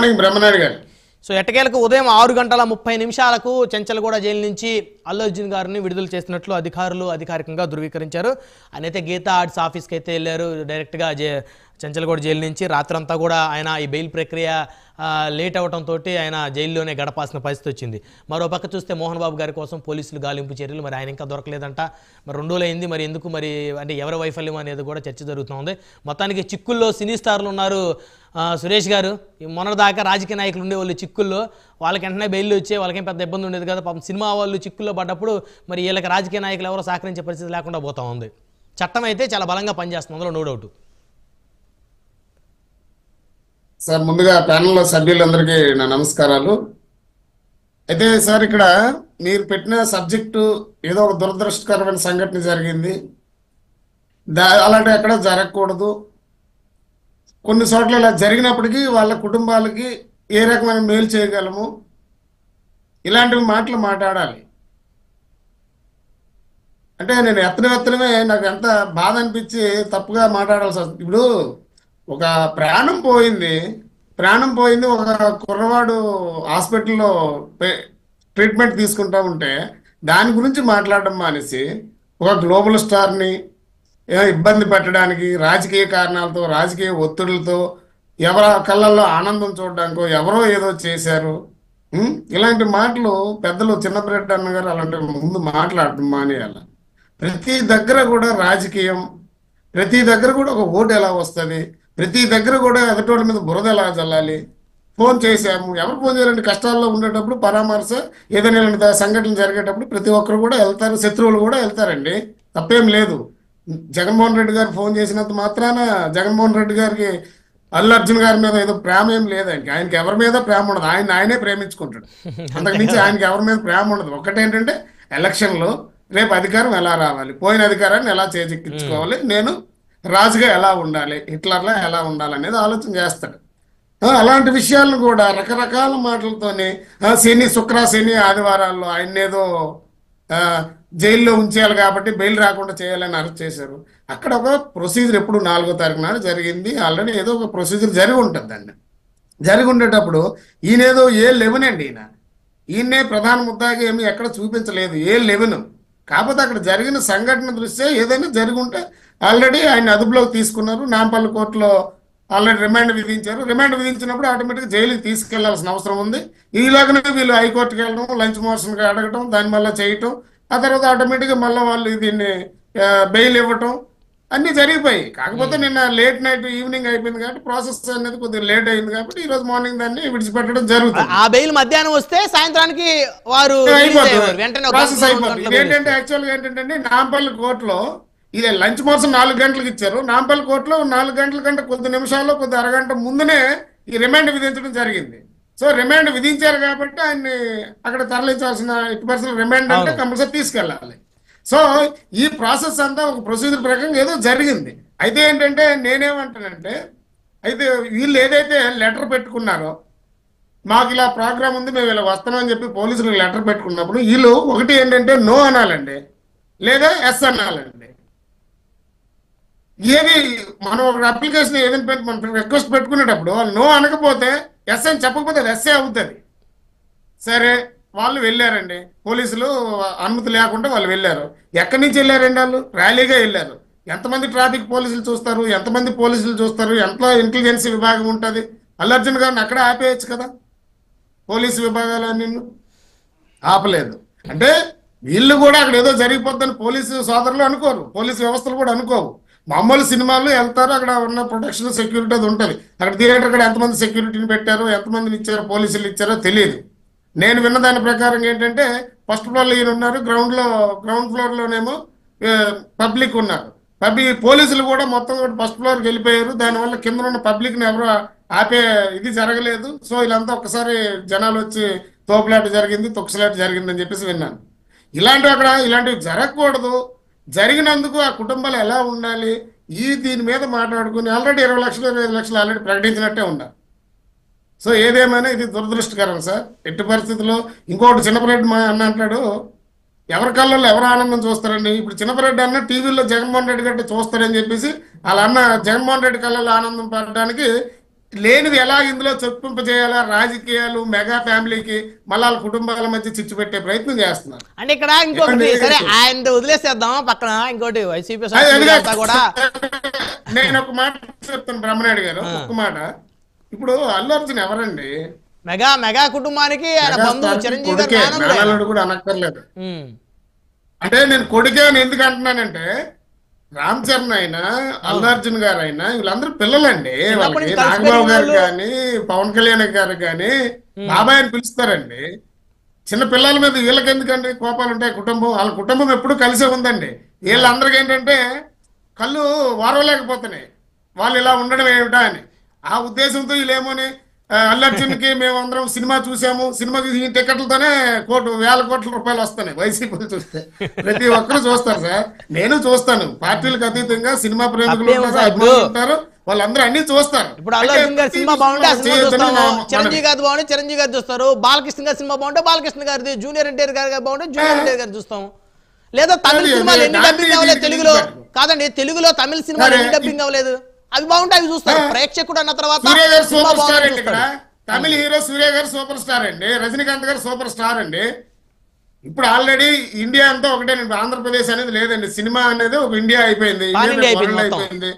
Morning Brahmanaidu గారు. So ఎట్టకేలకు ఉదయం 6:30 చెంచల్గూడ జైలు నుంచి అల్లు అర్జున్ గారిని విడుదల చేసినట్లు అధికారులు అధికారికంగా ధృవీకరించారు. ఆయన అయితే గీతా ఆర్ట్స్ ఆఫీస్కి అయితే వెళ్ళారు డైరెక్ట్గా చెంచల్గూడ జైలు నుంచి. రాత్రంతా కూడా ఆయన ఈ బెయిల్ ప్రక్రియ లేట్ అవడంతో ఆయన జైల్లోనే గడపాల్సిన పరిస్థితి వచ్చింది. మరో పక్క చూస్తే మోహన్ బాబు గారి కోసం పోలీసులు గాలింపు చర్యలు, మరి ఆయన ఇంకా దొరకలేదంట. మరి 2 రోజులైంది, మరి ఎందుకు, మరి అంటే ఎవరి వైఫల్యం అనేది కూడా చర్చ జరుగుతుంది. మొత్తానికి చిక్కుల్లో సినీ స్టార్లు ఉన్నారు. సురేష్ గారు, మొన్నటిదాకా రాజకీయ నాయకులు ఉండేవాళ్ళు చిక్కుల్లో, వాళ్ళకి వెంటనే బెయిల్ వచ్చే, వాళ్ళకేం పెద్ద ఇబ్బంది ఉండేది కదా. పాపం సినిమా వాళ్ళు చిక్కుల్లో పడ్డప్పుడు మరి వీళ్ళకి రాజకీయ నాయకులు ఎవరో సహకరించే పరిస్థితి లేకుండా పోతా ఉంది. చట్టం అయితే చాలా బలంగా పనిచేస్తుంది, అందులో నో డౌట్. సార్ ముందుగా ప్యానెల్లో సభ్యులందరికీ నా నమస్కారాలు. అయితే సార్ ఇక్కడ మీరు పెట్టిన సబ్జెక్టు ఏదో ఒక దురదృష్టకరమైన సంఘటన జరిగింది, అలాంటివి ఎక్కడ జరగకూడదు. కొన్ని చోట్ల ఇలా జరిగినప్పటికీ వాళ్ళ కుటుంబాలకి ఏ రకమైన మేలు చేయగలము, ఇలాంటివి మాటలు మాట్లాడాలి. అంటే నేను ఎత్తనమే నాకు ఎంత బాధ అనిపించి తప్పుగా మాట్లాడాల్సి వస్తుంది. ఇప్పుడు ఒక ప్రాణం పోయింది, ఒక కుర్రవాడు హాస్పిటల్లో ట్రీట్మెంట్ తీసుకుంటా ఉంటే దాని గురించి మాట్లాడడం మానేసి ఒక గ్లోబల్ స్టార్ని ఇబ్బంది పెట్టడానికి రాజకీయ కారణాలతో, రాజకీయ ఒత్తిడులతో, ఎవరి కళ్ళల్లో ఆనందం చూడడానికో ఎవరో ఏదో చేశారు, ఇలాంటి మాటలు పెద్దలు చిన్నపిరెడ్డి అన్నగారు అలాంటి ముందు మాట్లాడటం మానేయాలి. ప్రతి దగ్గర కూడా రాజకీయం, ప్రతి దగ్గర కూడా ఒక ఓటు ఎలా వస్తుంది, ప్రతి దగ్గర కూడా ఎదటోళ్ళ మీద బురద ఎలా చల్లాలి. ఫోన్ చేశాము, ఎవరు ఫోన్ చేయాలంటే కష్టాల్లో ఉండేటప్పుడు పరామర్శ, ఏదైనా ఇలాంటి సంఘటనలు జరిగేటప్పుడు ప్రతి ఒక్కరు కూడా వెళ్తారు, శత్రువులు కూడా వెళ్తారండి, తప్పేం లేదు. జగన్మోహన్ రెడ్డి గారు ఫోన్ చేసినంత మాత్రాన జగన్మోహన్ రెడ్డి గారికి అల్లు అర్జున్ గారి మీద ఏదో ప్రేమ ఏం లేదండి. ఆయనకి ఎవరి మీద ప్రేమ ఉండదు, ఆయనే ప్రేమించుకుంటాడు. అంతకుమించి ఆయనకి ఎవరి మీద ప్రేమ ఉండదు. ఒకటేంటంటే ఎలక్షన్లో రేపు అధికారం ఎలా రావాలి, పోయిన అధికారాన్ని ఎలా చేజిక్కించుకోవాలి, నేను రాజుగా ఎలా ఉండాలి, హిట్లర్లా ఎలా ఉండాలి అనేది ఆలోచన చేస్తాడు. అలాంటి విషయాలను కూడా రకరకాల మాటలతోనే శని ఆదివారాల్లో ఆయన్నేదో జైల్లో ఉంచేయాలి కాబట్టి బెయిల్ రాకుండా చేయాలని అరెస్ట్ చేశారు. అక్కడ ఒక ప్రొసీజర్ ఎప్పుడు 4వ తారీఖు నాడు జరిగింది. ఆల్రెడీ ఏదో ఒక ప్రొసీజర్ జరిగి ఉంటుందండి. జరిగి ఉండేటప్పుడు ఈయనేదో A11 అండి, ఈయన్నే ప్రధాన ముద్దాగా ఏమి ఎక్కడ చూపించలేదు, A11. కాకపోతే అక్కడ జరిగిన సంఘటన దృష్ట్యా ఏదైనా జరిగి ఉంటే ఆల్రెడీ ఆయన అదుపులోకి తీసుకున్నారు. నాంపల్లి కోర్టులో ఆల్రెడీ రిమాండ్ విధించారు. రిమాండ్ విధించినప్పుడు ఆటోమేటిక్గా జైలుకి తీసుకెళ్లాల్సిన అవసరం ఉంది. ఈలోగానే వీళ్ళు హైకోర్టుకి వెళ్ళడం, లంచ్ మోషన్గా అడగటం, దాని వల్ల చేయటం, ఆ తర్వాత ఆటోమేటిక్గా మళ్ళీ వాళ్ళు దీన్ని బెయిల్ ఇవ్వటం అన్నీ జరిగిపోయాయి. కాకపోతే నిన్న లేట్ నైట్ ఈవినింగ్ అయిపోయింది కాబట్టి ప్రాసెస్ అనేది కొద్దిగా లేట్ అయింది కాబట్టి ఈ రోజు మార్నింగ్ దాన్ని విడిచిపెట్టడం జరుగుతుంది. ఆ బెయిల్ మధ్యాహ్నం వస్తే సాయంత్రానికి వారు ప్రాసెస్ అయిపోతుంది. ఏంటంటే యాక్చువల్గా ఏంటంటే నాంపల్లి కోర్టులో ఇది లంచ్ మోషన్ 4 గంటలకు ఇచ్చారు. నాంపల్లి కోర్టులో 4 గంటల కంటే కొద్ది నిమిషాల్లో కొద్ది అరగంట ముందునే ఈ రిమాండ్ విధించడం జరిగింది. సో రిమాండ్ విధించారు కాబట్టి ఆయన్ని అక్కడ తరలించాల్సిన పర్సనల్ రిమాండ్ అంటే కంపల్సరీ తీసుకెళ్ళాలి. సో ఈ ప్రాసెస్ అంతా ఒక ప్రొసీజర్ ప్రకారం ఏదో జరిగింది. అయితే ఏంటంటే నేనేమంటానంటే, అయితే వీళ్ళు ఏదైతే లెటర్ పెట్టుకున్నారో మాకు ఇలా ప్రోగ్రామ్ ఉంది, మేము ఇలా వస్తామని చెప్పి పోలీసులకు లెటర్ పెట్టుకున్నప్పుడు వీళ్ళు ఒకటి ఏంటంటే నో అనాలండి, లేదా ఎస్ అనాలండి. ఏది మనం ఒక అప్లికేషన్ ఏదైనా పెట్టి మనం రిక్వెస్ట్ పెట్టుకునేటప్పుడు వాళ్ళు నో అనకపోతే ఎస్ అని చెప్పకపోతే అది ఎస్ఏ అవుతుంది. సరే వాళ్ళు వెళ్ళారండి, పోలీసులు అనుమతి లేకుండా వాళ్ళు వెళ్ళారు. ఎక్కడి నుంచి వెళ్ళారండి? వాళ్ళు ర్యాలీగా వెళ్ళారు. ఎంతమంది ట్రాఫిక్ పోలీసులు చూస్తారు, ఎంతమంది పోలీసులు చూస్తారు, ఎంత ఇంటెలిజెన్స్ విభాగం ఉంటుంది? అల్లు అర్జున్ గారిని అక్కడే ఆపేయచ్చు కదా, పోలీసు విభాగాలన్నీ ఆపలేదు. అంటే వీళ్ళు కూడా అక్కడ ఏదో జరిగిపోద్దని పోలీసు సోదరులు అనుకోరు, పోలీసు వ్యవస్థలు కూడా అనుకోవు. మామూలు సినిమాలు వెళ్తారు, అక్కడ ఉన్న ప్రొటెక్షన్ సెక్యూరిటీ అది ఉంటుంది. అక్కడ థియేటర్ కూడా ఎంతమంది సెక్యూరిటీని పెట్టారో, ఎంతమందిని ఇచ్చారో, పోలీసులు ఇచ్చారో తెలియదు. నేను విన్న దాని ప్రకారం ఏంటంటే ఫస్ట్ ఫ్లోర్లో ఈయన ఉన్నారు, గ్రౌండ్ ఫ్లోర్లోనేమో పబ్లిక్ ఉన్నారు. పోలీసులు కూడా మొత్తం కూడా ఫస్ట్ ఫ్లోర్కి వెళ్ళిపోయారు. దానివల్ల కింద ఉన్న పబ్లిక్ని ఎవరు ఆపే ఇది జరగలేదు. సో వీళ్ళంతా ఒక్కసారి జనాలు వచ్చి తోపులాట జరిగింది, తొక్సలాట జరిగిందని చెప్పేసి విన్నాను. ఇలాంటివి జరగకూడదు. జరిగినందుకు ఆ కుటుంబాలు ఎలా ఉండాలి, దీని మీద మాట్లాడుకుని ఆల్రెడీ 20 లక్షలు 25 లక్షలు ఆల్రెడీ ప్రకటించినట్టే ఉన్నారు. సో ఏదేమైనా ఇది దురదృష్టకరం సార్. ఎట్టి పరిస్థితుల్లో ఇంకోటి చిన్నపిరెడ్డి అన్న అంటాడు, ఎవరి కళ్ళల్లో ఎవరు ఆనందం చూస్తారండి. ఇప్పుడు చిన్నపిరెడ్డి అన్న టీవీలో జగన్మోహన్ రెడ్డి గారిని చూస్తారని చెప్పేసి వాళ్ళ అన్న జగన్మోహన్ రెడ్డి కళ్ళల్లో ఆనందం పడడానికి లేనిది ఎలా ఇందులో చొప్పింపజేయాలా, రాజకీయాలు మెగా ఫ్యామిలీకి మళ్ళా వాళ్ళ కుటుంబాల మధ్య చిచ్చు పెట్టే ప్రయత్నం చేస్తున్నారు. అంటే ఇక్కడ ఇంకొకటి, సరే ఆయన వదిలేసేద్దాం పక్కన, ఇంకోటి వైసీపీ కూడా నేను ఒక మాట చెప్తాను బ్రహ్మనాయుడు గారు, ఒక మాట. ఇప్పుడు అల్లు అర్జున్ ఎవరండి? మెగా కుటుంబానికి ఆయన బంధువు చిరంజీవి గారు నాన్నలుడు కూడా అనక్కర్లేదు. అంటే నేను కొడుకే అని ఎందుకు అంటున్నానంటే, రామ్ చరణ్ అయినా అల్లు అర్జున్ గారు అయినా వీళ్ళందరూ పిల్లలండి. వాళ్ళకి నాగబాబు గారు కానీ పవన్ కళ్యాణ్ గారు కానీ బాబాయ్ అని పిలుస్తారండి. చిన్న పిల్లల మీద వీళ్ళకి ఎందుకండి కోపాలు ఉంటాయి? కుటుంబం, వాళ్ళ కుటుంబం ఎప్పుడు కలిసే ఉందండి. వీళ్ళందరికీ ఏంటంటే కళ్ళు వారవలేకపోతున్నాయి, వాళ్ళు ఇలా ఉండడం ఏమిటా అని. ఆ ఉద్దేశంతో వీళ్ళేమోని అల్లు అర్జున్ కి మేమందరం సినిమా చూసాము, సినిమాకి ఈ టికెట్లతోనే వేల కోట్ల రూపాయలు వస్తున్నాయి వైసీపీ చూస్తే. ప్రతి ఒక్కరు చూస్తారు సార్, నేను చూస్తాను. పార్టీలకు అతీతంగా సినిమా ప్రేమికులు ఉంటారు, వాళ్ళందరూ అన్ని చూస్తారు. ఇప్పుడు అల్లు అర్జున్ గారి సినిమా బాగుంటే ఆ సినిమా చూస్తాము, చిరంజీవి గారి బాగుంటే చిరంజీవి గారు చూస్తారు, బాలకృష్ణ గారి సినిమా బాగుంటే బాలకృష్ణ గారిది, జూనియర్ ఎన్టీఆర్ గారి బాగుంటే జూనియర్ ఎన్టీఆర్ గారు చూస్తాము. లేదా తమిళ సినిమాలు ఎన్ని డబ్బింగ్ అవ్వలేదు తెలుగులో? కాదండి, తెలుగులో తమిళ సినిమాలు ఎన్ని డబ్బింగ్ అవ్వలేదు? అవి బాగుంటే అవి చూస్తారు ప్రేక్షకుడు అన్న తర్వాత. తమిళ హీరో సూర్య గారు సూపర్ స్టార్ అండి, రజనీకాంత్ గారు సూపర్ స్టార్ అండి. ఇప్పుడు ఆల్రెడీ ఇండియా అంతా ఒకటే, ఆంధ్రప్రదేశ్ అనేది లేదండి. సినిమా అనేది ఒక ఇండియా అయిపోయింది, అయిపోయింది.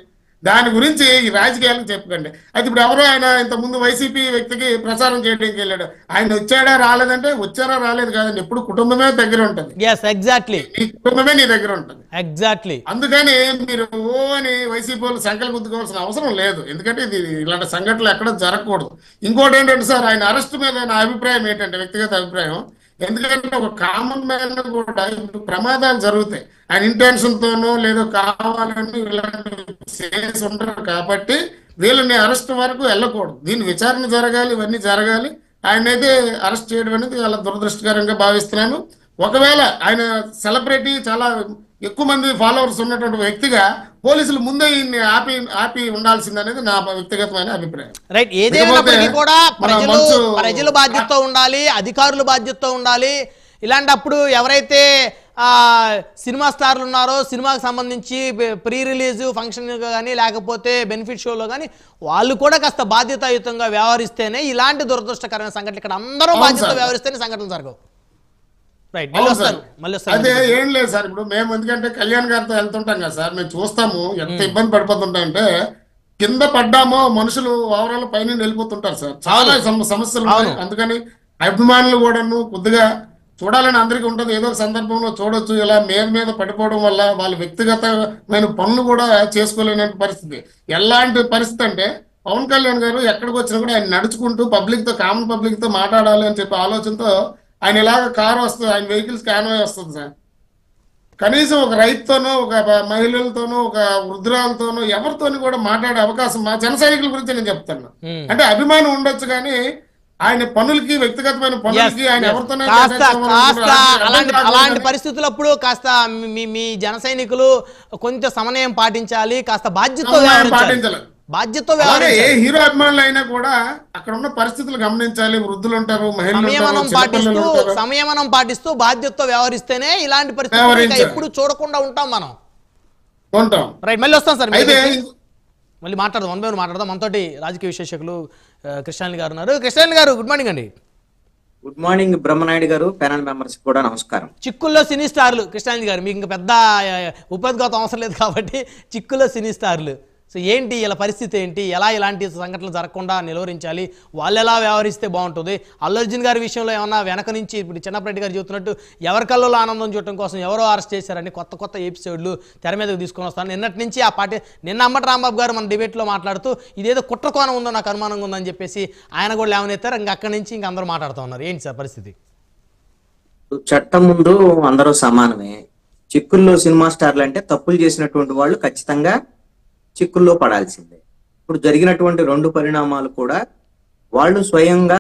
దాని గురించి ఈ రాజకీయాలకు చెప్పకండి. అయితే ఇప్పుడు ఎవరో ఆయన ఇంత ముందు వైసీపీ వ్యక్తికి ప్రచారం చేయడానికి వెళ్ళాడు. ఆయన వచ్చాడా రాలేదంటే, వచ్చారా రాలేదు కాదండి, ఎప్పుడు కుటుంబమే దగ్గర ఉంటుంది. నీ కుటుంబమే నీ దగ్గర ఉంటుంది. అందుకని మీరు ఓ అని వైసీపీ వాళ్ళు సంకలు గుద్దుకోవాల్సిన అవసరం లేదు. ఎందుకంటే ఇది ఇలాంటి సంఘటనలు ఎక్కడ జరగకూడదు. ఇంకోటి ఏంటంటే సార్, ఆయన అరెస్ట్ మీద నా అభిప్రాయం ఏంటంటే, వ్యక్తిగత అభిప్రాయం, ఎందుకంటే ఒక కామన్ మ్యాన్ కూడా ప్రమాదాలు జరుగుతాయి, ఆయన ఇంటెన్షన్ తోనో లేదో కావాలని చేసి ఉంటారు. కాబట్టి వీళ్ళని అరెస్ట్ వరకు వెళ్ళకూడదు, దీని విచారణ జరగాలి, ఇవన్నీ జరగాలి. ఆయన అయితే అరెస్ట్ చేయడం అనేది చాలా దురదృష్టకరంగా భావిస్తున్నాను. ఒకవేళ ఆయన సెలబ్రిటీ, చాలా ఎక్కువ మంది ఫాలోవర్స్ ఉన్నటువంటి వ్యక్తిగా పోలీసులు ముందే ఆపి ఉండాల్సిందనేది నా వ్యక్తిగతమైన అభిప్రాయం. రైట్, ఏదేమైనప్పటికీ కూడా ప్రజలు బాధ్యతతో ఉండాలి, అధికారులు బాధ్యతతో ఉండాలి. ఇలాంటప్పుడు ఎవరైతే సినిమా స్టార్లు ఉన్నారో, సినిమాకి సంబంధించి ప్రీ రిలీజ్ ఫంక్షన్ కానీ లేకపోతే బెనిఫిట్ షోలో కానీ వాళ్ళు కూడా కాస్త బాధ్యతాయుతంగా వ్యవహరిస్తేనే ఇలాంటి దురదృష్టకరమైన సంఘటనలు, ఇక్కడ అందరూ బాధ్యత వ్యవహరిస్తేనే సంఘటనలు జరగవు. అదే ఏం లేదు సార్, ఇప్పుడు మేము ఎందుకంటే కళ్యాణ్ గారితో వెళ్తుంటాం కదా సార్, మేము చూస్తాము ఎంత ఇబ్బంది పడిపోతుంటాయంటే, కింద పడ్డామో మనుషులు ఓవరాల్ పైన వెళ్ళిపోతుంటారు సార్, చాలా సమస్యలు ఉన్నాయి. అందుకని అభిమానులు కూడాను కొద్దిగా చూడాలని అందరికీ ఉంటుంది, ఏదో ఒక సందర్భంలో చూడొచ్చు. ఇలా మీద పడిపోవడం వల్ల వాళ్ళ వ్యక్తిగతమైన పనులు కూడా చేసుకోలేని పరిస్థితి. ఎలాంటి పరిస్థితి అంటే, పవన్ కళ్యాణ్ గారు ఎక్కడికి వచ్చినా కూడా ఆయన నడుచుకుంటూ కామన్ పబ్లిక్ తో మాట్లాడాలి అని చెప్పి ఆలోచనతో ఆయన ఇలాగ కారు వస్తుంది, ఆయన వెహికల్స్ కాన్వాయ్ వస్తుంది సార్. కనీసం ఒక రైతుతోనో, ఒక మహిళలతోనో, ఒక వృద్ధురాలతోనో ఎవరితోనూ కూడా మాట్లాడే అవకాశం మా జన సైనికుల గురించి నేను చెప్తాను. అంటే అభిమానం ఉండొచ్చు కానీ ఆయన పనులకి, వ్యక్తిగతమైన పనులకి ఆయన ఎవరితోనే అలాంటి పరిస్థితులప్పుడు కాస్త మీ జన సైనికులు కొంచెం సమన్వయం పాటించాలి, కాస్త పాటించాలి. ఏ హీరో అభిమానులు అయినా కూడా అక్కడ ఉన్న పరిస్థితులు గమనించాలి. వృద్ధులు ఉంటారు, సంయమనం పాటిస్తూ బాధ్యతతో వ్యవహరిస్తేనే ఇలాంటి పరిస్థితులు ఎప్పుడు చూడకుండా ఉంటాం మనం. రైట్, మళ్ళీ వస్తాం సార్, మళ్ళీ మాట్లాడదాం. మనతోటి రాజకీయ విశ్లేషకులు కృష్ణాని గారు ఉన్నారు. కృష్ణాని గారు, గుడ్ మార్నింగ్ అండి. గుడ్ మార్నింగ్ బ్రహ్మనాయుడు గారు, ప్యానల్ మెంబర్స్ కూడా నమస్కారం. చిక్కుల్లో సినీ స్టార్లు కృష్ణాని గారు, మీకు ఇంకా పెద్ద ఉపోద్ఘాతం అవసరం లేదు కాబట్టి, చిక్కుల్లో సినీ స్టార్లు, సో ఏంటి ఇలా పరిస్థితి ఏంటి, ఎలా ఇలాంటి సంఘటనలు జరగకుండా నిలువరించాలి, వాళ్ళు ఎలా వ్యవహరిస్తే బాగుంటుంది? అల్లు అర్జున్ గారి విషయంలో ఏమన్నా వెనక నుంచి, ఇప్పుడు చిన్నప్పటి గారు చెబుతున్నట్టు ఎవరి కళ్ళలో ఆనందం చూడటం కోసం ఎవరో అరెస్ట్ చేశారని కొత్త ఎపిసోడ్లు తెర మీదకి తీసుకొని వస్తాను. నిన్నటి నుంచి ఆ పార్టీ, నిన్న అంబటి రాంబాబు గారు మన డిబేట్లో మాట్లాడుతూ ఇదేదో కుట్ర కోణం ఉందో నాకు అనుమానంగా ఉందని చెప్పేసి ఆయన కూడా లేవనెత్తారు. ఇంకా అక్కడి నుంచి ఇంకా అందరూ మాట్లాడుతూ ఉన్నారు. ఏంటి సార్ పరిస్థితి? చట్టం ముందు అందరూ సమానమే. చిక్కుల్లో సినిమా స్టార్లు అంటే తప్పులు చేసినటువంటి వాళ్ళు ఖచ్చితంగా చిక్కుల్లో పడాల్సిందే. ఇప్పుడు జరిగినటువంటి 2 పరిణామాలు కూడా వాళ్ళు స్వయంగా